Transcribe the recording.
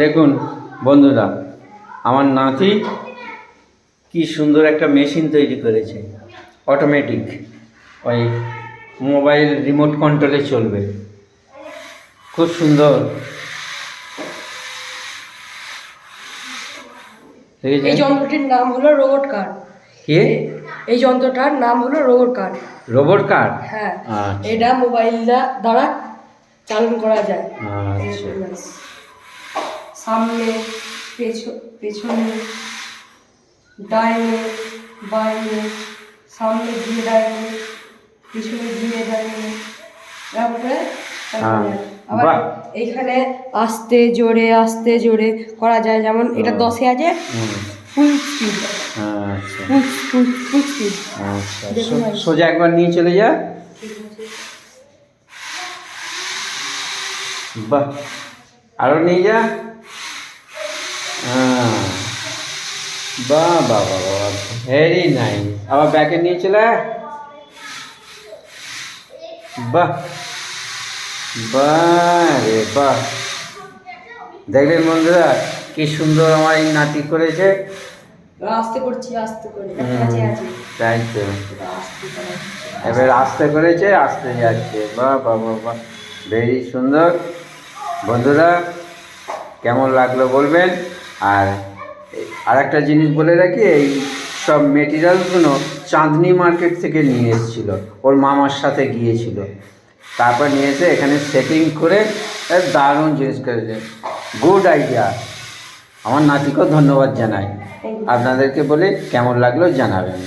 দেখুন বন্ধুরা, আমার নাতি কি সুন্দর একটা মেশিন তৈরি করেছে, অটোমেটিক, ওই মোবাইল রিমোট কন্ট্রোলে চলবে। খুব সুন্দর। এই যন্ত্রটির নাম হলো রোবট কার। কে? এই যন্ত্রটার নাম হলো রোবট কার। রোবট কার? হ্যাঁ, আচ্ছা। এটা মোবাইল দ্বারা চালন করা যায়। আচ্ছা। সামনে, পেছনে, ডাইনে, বাইরে, সামনে দিয়ে ডাইনে, পিছনে দিয়ে ডাইনে, তারপরে আবার এইখানে আস্তে জোরে করা যায়। যেমন এটা 10-এ আছে ফুল স্পিড। আচ্ছা ফুল স্পিড। আচ্ছা, সোজা একবার নিয়ে চলে যা। বাহ, আরো নিয়ে যা। বাহ বাহ বাহ বাহ, ভেরি নাইস। আবার ব্যাকে নিয়ে চলে আয়। বাহ বাহ রে বাহ। দেখলেন বন্ধুরা, কি সুন্দর আমার এই নাতি করেছে। আস্তে করছি, আস্তে করে তাই তো, এবার আস্তে করেছে, আস্তে যাচ্ছে। বাহ বাহ বাহ বাহ, ভেরি সুন্দর। বন্ধুরা, কেমন লাগলো বলবেন। আর একটা জিনিস বলে রাখি, এই সব মেটেরিয়ালসগুলো চাঁদনি মার্কেট থেকে নিয়ে এসেছিলো, ওর মামার সাথে গিয়েছিল। তারপর নিয়ে এসে এখানে সেটিং করে দারুণ জিনিস করেছে। Good idea. আমার নাতিকেও ধন্যবাদ জানাই। আপনাদেরকে বলে কেমন লাগলো জানাবেন।